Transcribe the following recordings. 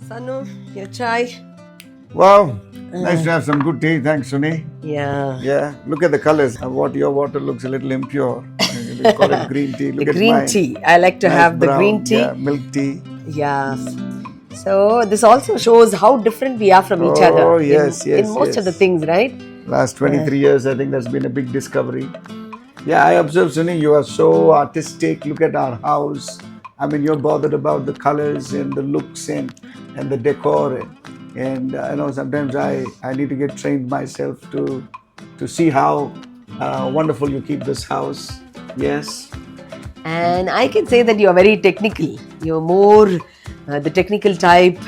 Sanu, your chai. Wow, nice to have some good tea. Thanks, Suni. Yeah. Yeah, look at the colors. What your water looks a little impure. We call it green tea. The Look at green mine. tea. I like to Nice have the green brown. tea. Yeah, milk tea. Yeah. So this also shows how different we are from each other Oh, yes, in yes, most of the yes. things, right? Last 23 years, I think that's been a big discovery. Yeah, I observe, Suni, you are so artistic. Look at our house. I mean, you're bothered about the colors and the looks and the decor. And I know sometimes I need to get trained myself to see how wonderful you keep this house. Yes. And I can say that you're very technical. You're more the technical type,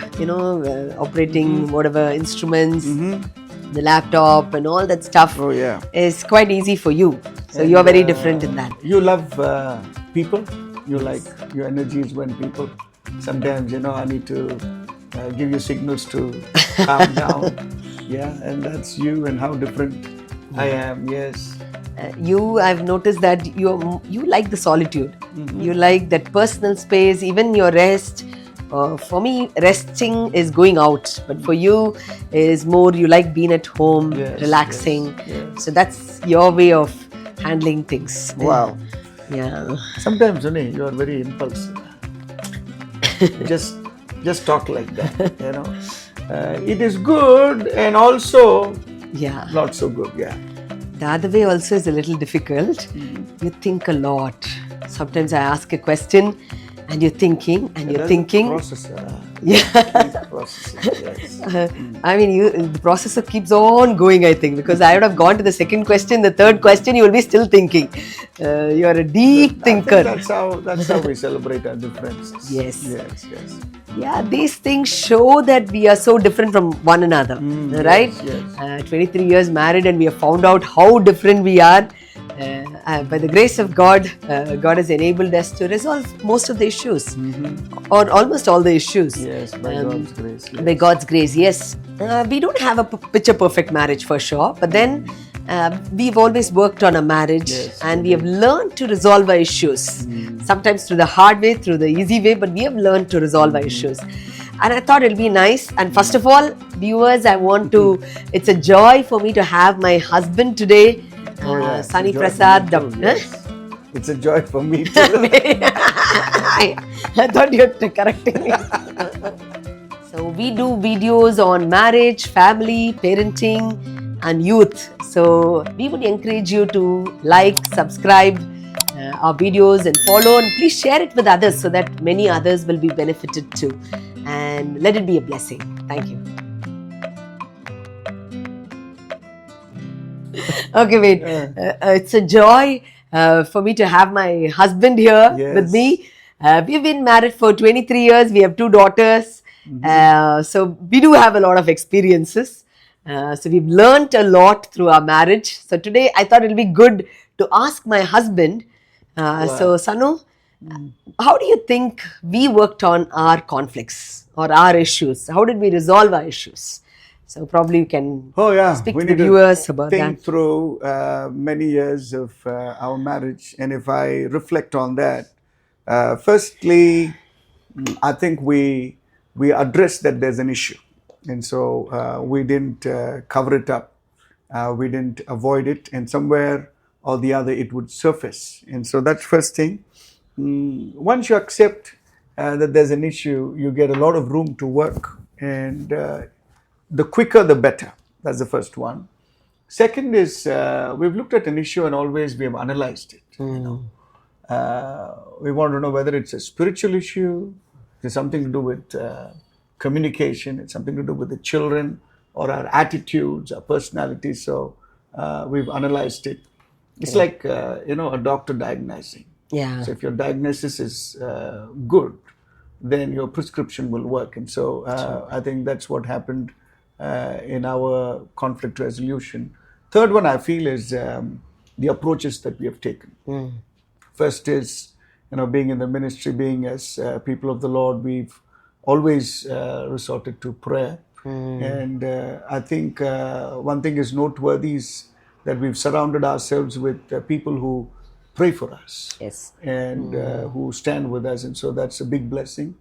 operating whatever instruments, the laptop and all that stuff Oh, yeah. is quite easy for you. So And, you're very different in that. You love people. You like your energy is when people. Sometimes, I need to give you signals to calm down. Yeah, and that's you and how different I am. Yes. I've noticed that you like the solitude. You like that personal space, even your rest. For me, resting is going out, but for you is more you like being at home, Yes, relaxing. yes. So that's your way of handling things. Wow. Yeah. Sometimes, you are very impulsive. just talk like that. It is good and also Yeah. not so good. Yeah. The other way also is a little difficult. You think a lot. Sometimes I ask a question and you're thinking and you're thinking. Processor. Yeah. Processor. Yes. I mean, the processor keeps on going, I think, because I would have gone to the second question, the third question, you will be still thinking. You are a deep thinker. I think that's how we celebrate our differences. Yes. Yes, yes. Yeah, these things show that we are so different from one another, right? yes. 23 years married and we have found out how different we are. By the grace of God, God has enabled us to resolve most of the issues, or almost all the issues. Yes, by God's grace. Yes. By God's grace, yes. We don't have a picture perfect marriage for sure, but then we've always worked on a marriage, Yes, and we have learned to resolve our issues. Sometimes through the hard way, through the easy way, but we have learned to resolve our issues. And I thought it'll be nice. And first of all, viewers, it's a joy for me to have my husband today, It's a Sunitha joy Prasad. for me too, yes. It's a joy for me too. I thought you were correcting me. So we do videos on marriage, family, parenting and youth. So we would encourage you to like, subscribe our videos and follow, and please share it with others so that many others will be benefited too. And let it be a blessing. Thank you. Okay, wait. It's a joy for me to have my husband here with me. We've been married for 23 years. We have 2 daughters. So we do have a lot of experiences. So we've learnt a lot through our marriage. So today I thought it'll be good to ask my husband. So Sanu, how do you think we worked on our conflicts or our issues? How did we resolve our issues? So probably you can speak to the viewers about that. Think through many years of our marriage, and if I reflect on that, firstly, I think we addressed that there's an issue, and so we didn't cover it up, we didn't avoid it, and somewhere or the other it would surface. And so that's first thing. Once you accept that there's an issue, you get a lot of room to work, and the quicker the better. That's the first one. Second is we've looked at an issue and always we have analyzed it. We want to know whether it's a spiritual issue, it's something to do with communication, it's something to do with the children or our attitudes, our personalities. So we've analyzed it. It's like a doctor diagnosing. Yeah. So if your diagnosis is good, then your prescription will work. And so I think that's what happened in our conflict resolution. Third one I feel is the approaches that we have taken. First is, being in the ministry, being as people of the Lord, we've always resorted to prayer. And I think one thing is noteworthy is that we've surrounded ourselves with people who pray for us Yes. and who stand with us. And so that's a big blessing.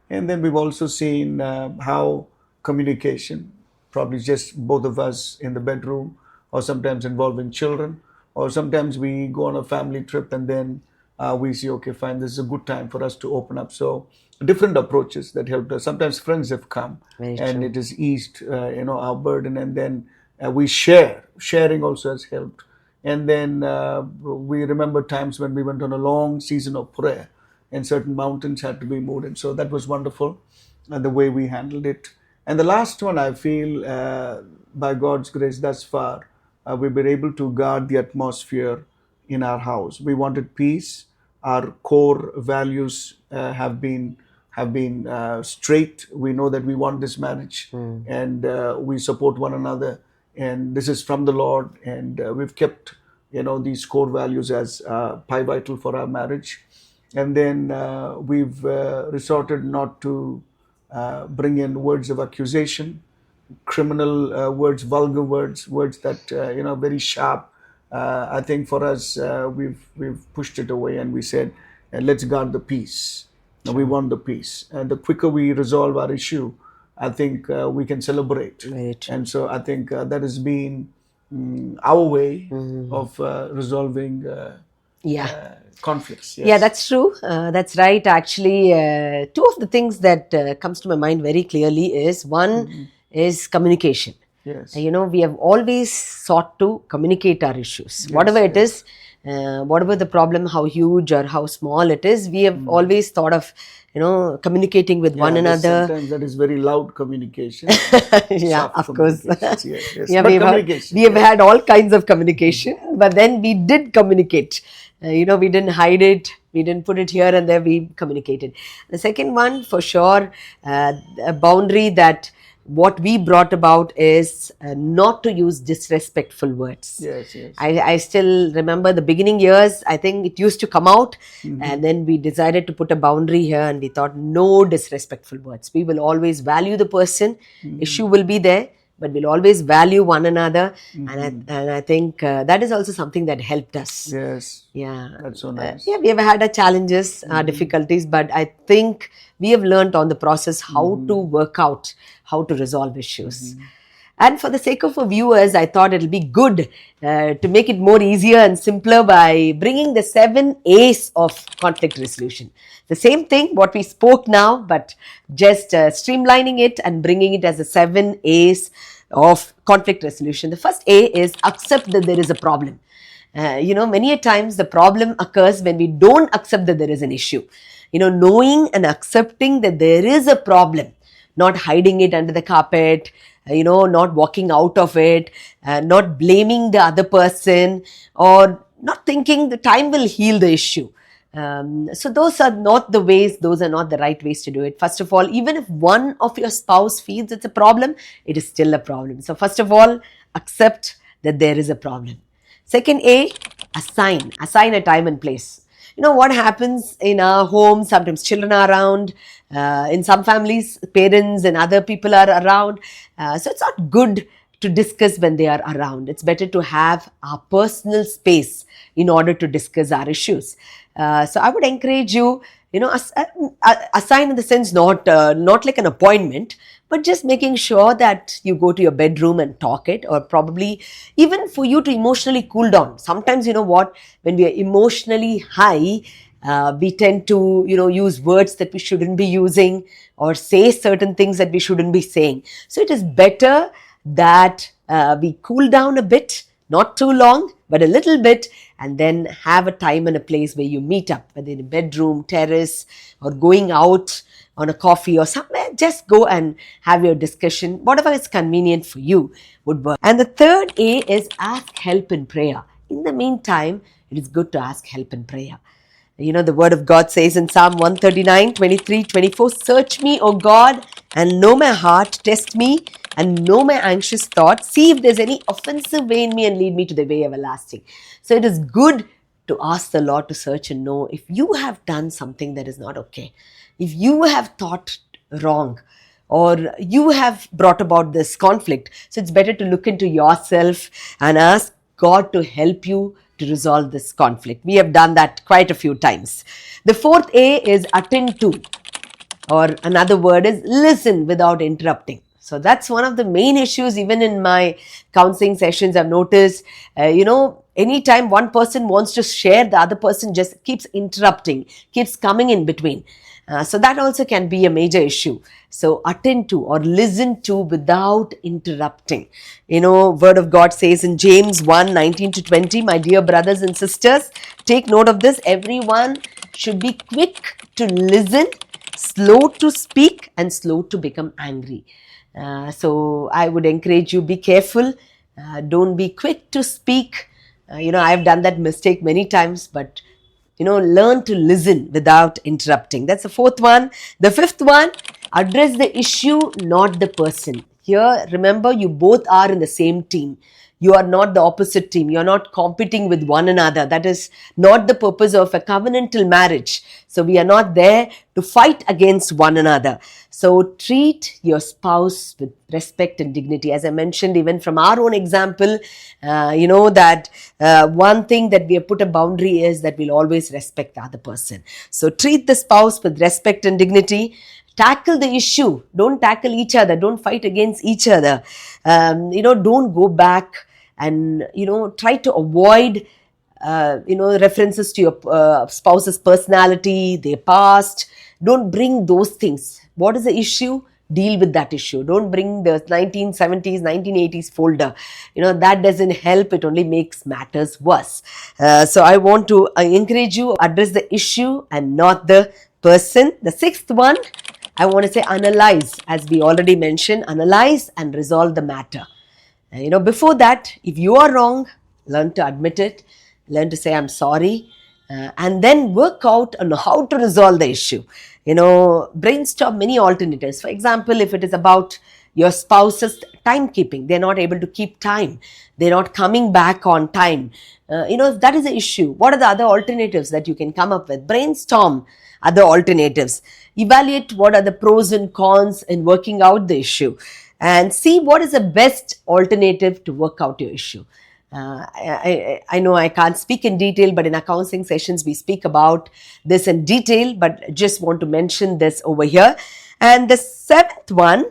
And then we've also seen how communication, probably just both of us in the bedroom, or sometimes involving children, or sometimes we go on a family trip and then we see, okay, fine, this is a good time for us to open up. So different approaches that helped us. Sometimes friends have come Very and true. it has eased, our burden, and then we share. Sharing also has helped. And then we remember times when we went on a long season of prayer and certain mountains had to be moved. And so that was wonderful, the way we handled it. And the last one, I feel, by God's grace thus far, we've been able to guard the atmosphere in our house. We wanted peace. Our core values have been straight. We know that we want this marriage, and we support one another. And this is from the Lord, and we've kept these core values as pivotal for our marriage. And then we've resorted not to bring in words of accusation, criminal words, vulgar words, words that very sharp. I think for us, we've pushed it away, and we said, let's guard the peace. We want the peace, and the quicker we resolve our issue, I think we can celebrate. Very true. And so I think that has been our way of resolving Yeah. conflicts. Yes. Yeah, that's true. That's right. Actually, two of the things that comes to my mind very clearly is one is communication. Yes. We have always sought to communicate our issues, whatever it is, whatever the problem, how huge or how small it is. We have always thought of, communicating with one another. Sometimes that is very loud communication. Yeah, Soft of course. communications. Yes. Yeah, But we communication. have had all kinds of communication, but then we did communicate. We didn't hide it. We didn't put it here and there. We communicated. The second one, for sure, a boundary that what we brought about is not to use disrespectful words. Yes. I still remember the beginning years. I think it used to come out, and then we decided to put a boundary here, and we thought no disrespectful words. We will always value the person. Issue will be there, but we'll always value one another. And I think that is also something that helped us. Yes. Yeah. That's so nice. Yeah, we have had our challenges, our difficulties, but I think we have learned on the process how to work out, how to resolve issues. And for the sake of our viewers, I thought it'll be good to make it more easier and simpler by bringing the 7 A's of conflict resolution. The same thing, what we spoke now, but just streamlining it and bringing it as the 7 A's of conflict resolution. The first A is accept that there is a problem. Many a times the problem occurs when we don't accept that there is an issue. Knowing and accepting that there is a problem, not hiding it under the carpet, not walking out of it, not blaming the other person, or not thinking the time will heal the issue. So those are not the ways, those are not the right ways to do it. First of all, even if one of your spouse feels it's a problem, it is still a problem. So first of all, accept that there is a problem. Second A, assign a time and place. What happens in our home, sometimes children are around, in some families, parents and other people are around. So it's not good to discuss when they are around. It's better to have our personal space in order to discuss our issues. So I would encourage you, assign in the sense not like an appointment, but just making sure that you go to your bedroom and talk it, or probably even for you to emotionally cool down. Sometimes, when we are emotionally high, we tend to, use words that we shouldn't be using, or say certain things that we shouldn't be saying. So it is better that we cool down a bit, not too long, but a little bit, and then have a time and a place where you meet up, whether in a bedroom, terrace, or going out on a coffee or somewhere. Just go and have your discussion. Whatever is convenient for you would work. And the third A is ask help in prayer. In the meantime, it is good to ask help in prayer. The word of God says in Psalm 139, 23, 24, search me, O God, and know my heart, test me, and know my anxious thoughts. See if there's any offensive way in me and lead me to the way everlasting. So it is good to ask the Lord to search and know if you have done something that is not okay. If you have thought wrong, or you have brought about this conflict. So it's better to look into yourself and ask God to help you to resolve this conflict. We have done that quite a few times. The fourth A is attend to, or another word is listen without interrupting. So that's one of the main issues. Even in my counseling sessions, I've noticed, anytime one person wants to share, the other person just keeps interrupting, keeps coming in between. So that also can be a major issue. So attend to or listen to without interrupting. Word of God says in James 1:19-20, my dear brothers and sisters, take note of this. Everyone should be quick to listen, slow to speak, and slow to become angry. So I would encourage you, be careful. Don't be quick to speak. I've done that mistake many times, but learn to listen without interrupting. That's the fourth one. The fifth one, address the issue, not the person. Here, remember, you both are in the same team. You are not the opposite team. You are not competing with one another. That is not the purpose of a covenantal marriage. So we are not there to fight against one another. So treat your spouse with respect and dignity. As I mentioned, even from our own example, that one thing that we have put a boundary is that we'll always respect the other person. So treat the spouse with respect and dignity. Tackle the issue. Don't tackle each other. Don't fight against each other. Don't go back and, try to avoid, references to your spouse's personality, their past. Don't bring those things. What is the issue? Deal with that issue. Don't bring the 1970s, 1980s folder. That doesn't help. It only makes matters worse. So I want to encourage you, address the issue and not the person. The sixth one, I want to say analyze. As we already mentioned, analyze and resolve the matter. Before that, if you are wrong, learn to admit it. Learn to say, I'm sorry. And then work out on how to resolve the issue. Brainstorm many alternatives. For example, if it is about your spouse's timekeeping, they're not able to keep time, they're not coming back on time. If that is the issue, what are the other alternatives that you can come up with? Brainstorm other alternatives. Evaluate what are the pros and cons in working out the issue, and see what is the best alternative to work out your issue. I know I can't speak in detail, but in our counseling sessions, we speak about this in detail, but just want to mention this over here. And the seventh one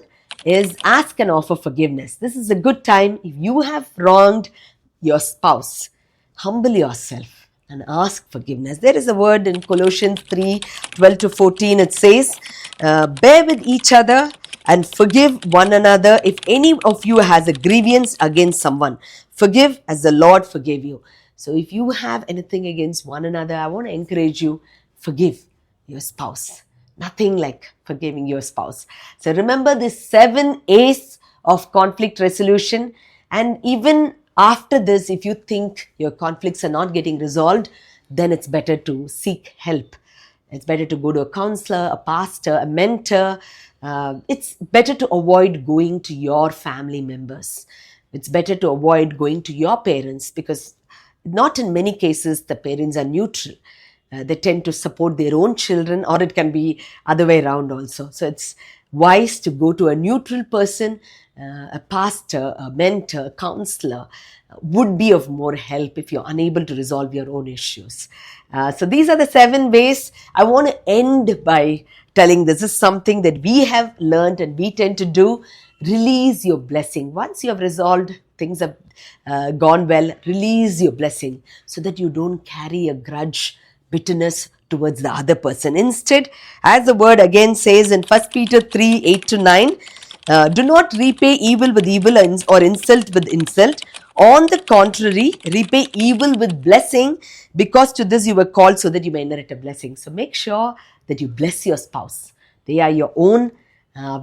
is ask and offer forgiveness. This is a good time. If you have wronged your spouse, humble yourself and ask forgiveness. There is a word in Colossians 3:12-14. It says, bear with each other and forgive one another. If any of you has a grievance against someone, forgive as the Lord forgave you. So if you have anything against one another, I want to encourage you, forgive your spouse. Nothing like forgiving your spouse. So remember the 7 A's of conflict resolution. And even after this, if you think your conflicts are not getting resolved, then it's better to seek help. It's better to go to a counselor, a pastor, a mentor. It's better to avoid going to your family members. It's better to avoid going to your parents, because not in many cases the parents are neutral. They tend to support their own children, or it can be other way around also. So it's wise to go to a neutral person, a pastor, a mentor, a counselor would be of more help if you're unable to resolve your own issues. So these are the 7 ways. I want to end by telling this is something that we have learned and we tend to do. Release your blessing. Once you have resolved, things have gone well, release your blessing so that you don't carry a grudge, bitterness towards the other person. Instead, as the word again says in 1 Peter 3:8-9, do not repay evil with evil or insult with insult. On the contrary, repay evil with blessing, because to this you were called, so that you may inherit a blessing. So make sure that you bless your spouse. They are your own.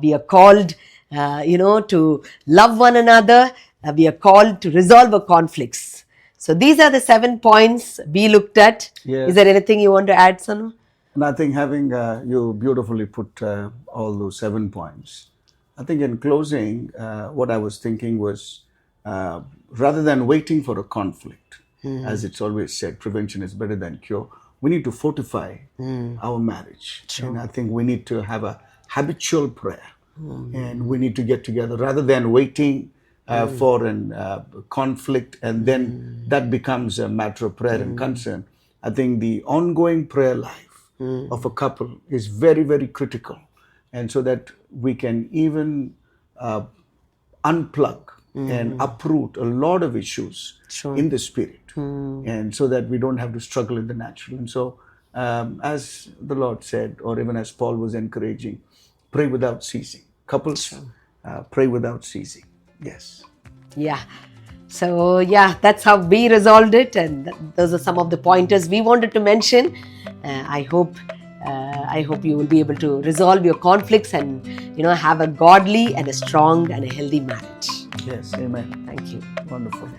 We are called, to love one another. We are called to resolve our conflicts. So these are the 7 points we looked at. Yes. Is there anything you want to add, Sanu? And I think having you beautifully put all those 7 points. I think in closing, what I was thinking was, rather than waiting for a conflict, as it's always said, prevention is better than cure. We need to fortify our marriage. True. And I think we need to have a habitual prayer. And we need to get together rather than waiting for an conflict, and then that becomes a matter of prayer and concern. I think the ongoing prayer life of a couple is very, very critical, and so that we can even unplug and uproot a lot of issues in the spirit, and so that we don't have to struggle in the natural. And so, as the Lord said, or even as Paul was encouraging, pray without ceasing. Couples, pray without ceasing. Yes. Yeah. So yeah, that's how we resolved it, and those are some of the pointers we wanted to mention. I hope you will be able to resolve your conflicts and have a godly and a strong and a healthy marriage. Yes. Amen. Thank you. Wonderful.